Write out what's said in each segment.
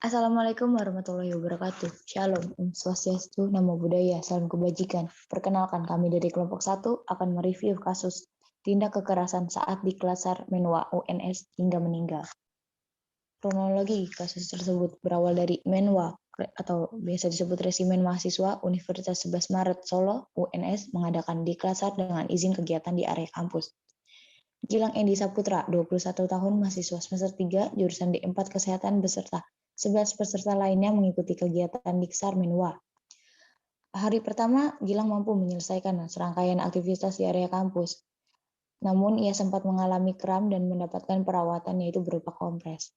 Assalamualaikum warahmatullahi wabarakatuh. Shalom, Om Swastiastu, Namo Buddhaya, Salam Kebajikan. Perkenalkan, kami dari kelompok 1 akan mereview kasus tindak kekerasan saat di Klasar Menwa UNS hingga meninggal. Kronologi kasus tersebut berawal dari Menwa atau biasa disebut Resimen Mahasiswa Universitas 11 Maret Solo UNS mengadakan di Klasar dengan izin kegiatan di area kampus. Gilang Endi Saputra, 21 tahun, mahasiswa semester 3, jurusan D4 Kesehatan beserta 11 peserta lainnya mengikuti kegiatan Diksar Menwa. Hari pertama, Gilang mampu menyelesaikan serangkaian aktivitas di area kampus. Namun, ia sempat mengalami kram dan mendapatkan perawatan yaitu berupa kompres.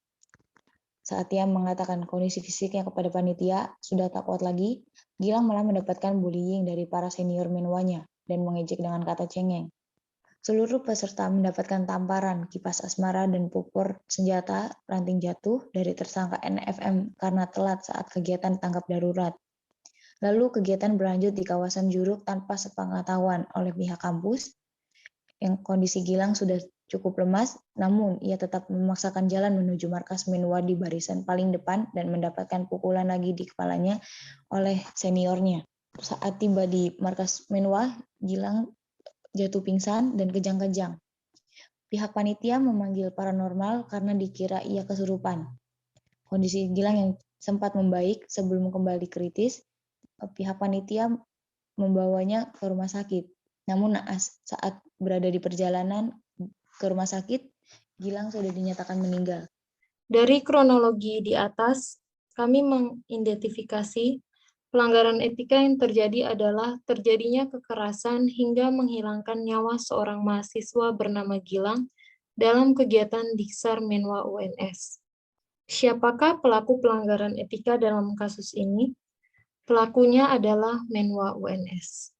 Saat ia mengatakan kondisi fisiknya kepada panitia sudah tak kuat lagi, Gilang malah mendapatkan bullying dari para senior Menwanya dan mengejek dengan kata cengeng. Seluruh peserta mendapatkan tamparan, kipas asmara, dan pupur senjata ranting jatuh dari tersangka NFM karena telat saat kegiatan tangkap darurat. Lalu kegiatan berlanjut di kawasan Juruk tanpa sepengetahuan oleh pihak kampus. Yang kondisi Gilang sudah cukup lemas, namun ia tetap memaksakan jalan menuju markas Menwa di barisan paling depan dan mendapatkan pukulan lagi di kepalanya oleh seniornya. Saat tiba di markas Menwa, Gilang jatuh pingsan dan kejang-kejang. Pihak panitia memanggil paranormal karena dikira ia kesurupan. Kondisi Gilang yang sempat membaik sebelum kembali kritis, pihak panitia membawanya ke rumah sakit. Namun naas saat berada di perjalanan ke rumah sakit, Gilang sudah dinyatakan meninggal. Dari kronologi di atas, kami mengidentifikasi pelanggaran etika yang terjadi adalah terjadinya kekerasan hingga menghilangkan nyawa seorang mahasiswa bernama Gilang dalam kegiatan Diksar Menwa UNS. Siapakah pelaku pelanggaran etika dalam kasus ini? Pelakunya adalah Menwa UNS.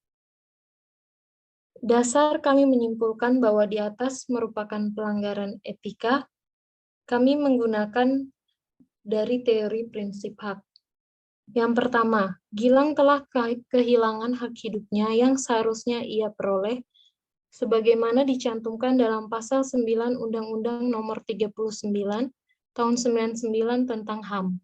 Dasar kami menyimpulkan bahwa di atas merupakan pelanggaran etika. Kami menggunakan dari teori prinsip hak. Yang pertama, Gilang telah kehilangan hak hidupnya yang seharusnya ia peroleh sebagaimana dicantumkan dalam pasal 9 Undang-Undang Nomor 39 Tahun 99 tentang HAM.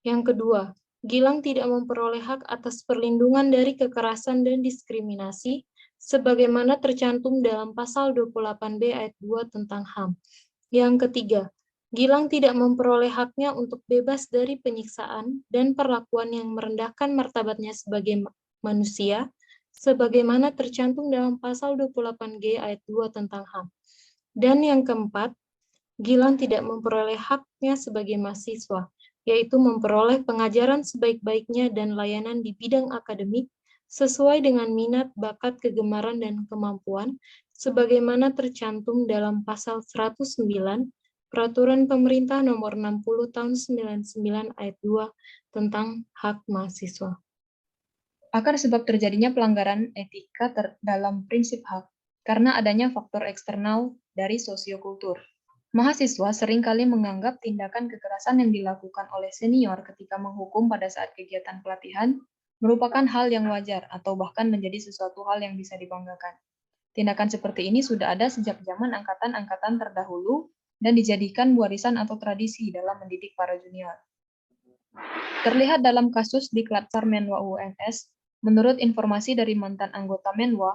Yang kedua, Gilang tidak memperoleh hak atas perlindungan dari kekerasan dan diskriminasi sebagaimana tercantum dalam pasal 28B ayat 2 tentang HAM. Yang ketiga, Gilang tidak memperoleh haknya untuk bebas dari penyiksaan dan perlakuan yang merendahkan martabatnya sebagai manusia, sebagaimana tercantum dalam pasal 28G ayat 2 tentang HAM. Dan yang keempat, Gilang tidak memperoleh haknya sebagai mahasiswa, yaitu memperoleh pengajaran sebaik-baiknya dan layanan di bidang akademik sesuai dengan minat, bakat, kegemaran, dan kemampuan, sebagaimana tercantum dalam pasal 109 Peraturan Pemerintah Nomor 60 Tahun 99 Ayat 2 tentang hak mahasiswa. Akar sebab terjadinya pelanggaran etika dalam prinsip hak karena adanya faktor eksternal dari sosiokultur. Mahasiswa seringkali menganggap tindakan kekerasan yang dilakukan oleh senior ketika menghukum pada saat kegiatan pelatihan merupakan hal yang wajar atau bahkan menjadi sesuatu hal yang bisa dibanggakan. Tindakan seperti ini sudah ada sejak zaman angkatan-angkatan terdahulu dan dijadikan warisan atau tradisi dalam mendidik para junior. Terlihat dalam kasus di Klatsar Menwa UNS, menurut informasi dari mantan anggota Menwa,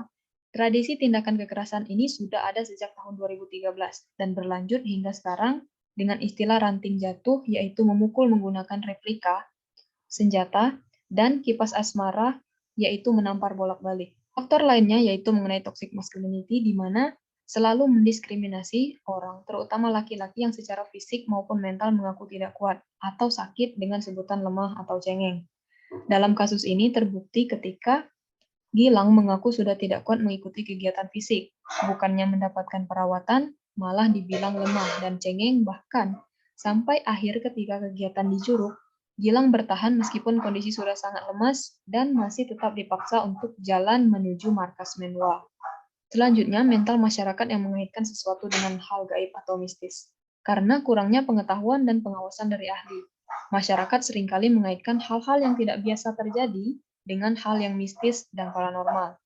tradisi tindakan kekerasan ini sudah ada sejak tahun 2013 dan berlanjut hingga sekarang dengan istilah ranting jatuh, yaitu memukul menggunakan replika, senjata, dan kipas asmara, yaitu menampar bolak-balik. Faktor lainnya yaitu mengenai toxic masculinity, di mana selalu mendiskriminasi orang, terutama laki-laki yang secara fisik maupun mental mengaku tidak kuat atau sakit dengan sebutan lemah atau cengeng. Dalam kasus ini terbukti ketika Gilang mengaku sudah tidak kuat mengikuti kegiatan fisik, bukannya mendapatkan perawatan, malah dibilang lemah dan cengeng, bahkan sampai akhir ketika kegiatan di Juruk, Gilang bertahan meskipun kondisi sudah sangat lemas dan masih tetap dipaksa untuk jalan menuju markas Menwa. Selanjutnya, mental masyarakat yang mengaitkan sesuatu dengan hal gaib atau mistis. Karena kurangnya pengetahuan dan pengawasan dari ahli, masyarakat seringkali mengaitkan hal-hal yang tidak biasa terjadi dengan hal yang mistis dan paranormal.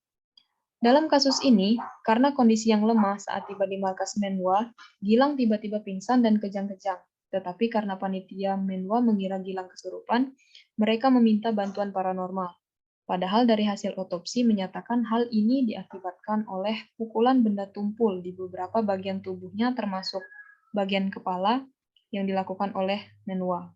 Dalam kasus ini, karena kondisi yang lemah saat tiba di markas Menwa, Gilang tiba-tiba pingsan dan kejang-kejang. tetapi karena panitia Menwa mengira Gilang kesurupan, mereka meminta bantuan paranormal. Padahal dari hasil otopsi menyatakan hal ini diakibatkan oleh pukulan benda tumpul di beberapa bagian tubuhnya termasuk bagian kepala yang dilakukan oleh Menwa.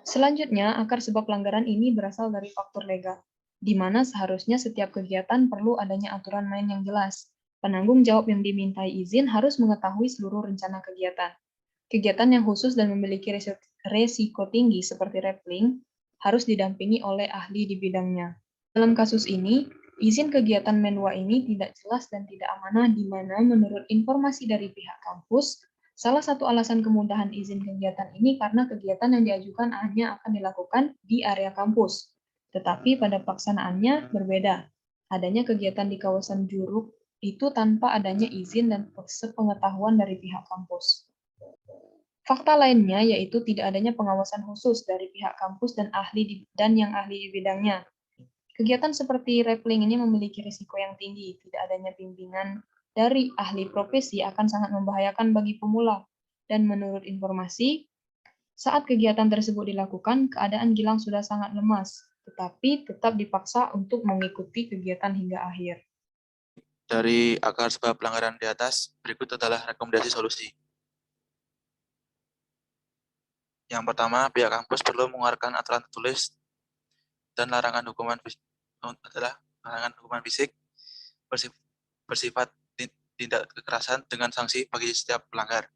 Selanjutnya, akar sebab pelanggaran ini berasal dari faktor legal, di mana seharusnya setiap kegiatan perlu adanya aturan main yang jelas. Penanggung jawab yang dimintai izin harus mengetahui seluruh rencana kegiatan. Kegiatan yang khusus dan memiliki resiko tinggi seperti rappelling harus didampingi oleh ahli di bidangnya. Dalam kasus ini, izin kegiatan Menwa ini tidak jelas dan tidak amanah di mana menurut informasi dari pihak kampus, salah satu alasan kemudahan izin kegiatan ini karena kegiatan yang diajukan hanya akan dilakukan di area kampus. Tetapi pada pelaksanaannya berbeda. Adanya kegiatan di kawasan Juruk itu tanpa adanya izin dan sepengetahuan dari pihak kampus. Fakta lainnya yaitu tidak adanya pengawasan khusus dari pihak kampus dan yang ahli di bidangnya. Kegiatan seperti rappelling ini memiliki risiko yang tinggi. Tidak adanya bimbingan dari ahli profesi akan sangat membahayakan bagi pemula. Dan menurut informasi, saat kegiatan tersebut dilakukan, keadaan Gilang sudah sangat lemas, tetapi tetap dipaksa untuk mengikuti kegiatan hingga akhir. Dari akar sebab pelanggaran di atas, berikut adalah rekomendasi solusi. Yang pertama, pihak kampus perlu mengeluarkan aturan tertulis dan larangan hukuman fisik bersifat tindak kekerasan dengan sanksi bagi setiap pelanggar.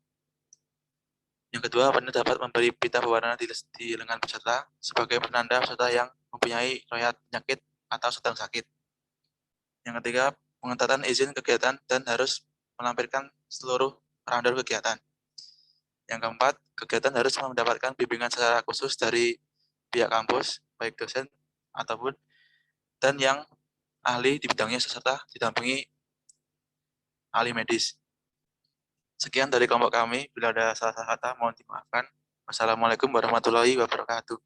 Yang kedua, panitia dapat memberi pita berwarna di lengan peserta sebagai penanda peserta yang mempunyai riwayat penyakit atau sedang sakit. Yang ketiga, pengetatan izin kegiatan dan harus melampirkan seluruh rundown kegiatan. Yang keempat, kegiatan harus mendapatkan bimbingan secara khusus dari pihak kampus, baik dosen ataupun dan yang ahli di bidangnya serta didampingi ahli medis. Sekian dari kelompok kami. Bila ada salah kata, mohon dimaafkan. Wassalamualaikum warahmatullahi wabarakatuh.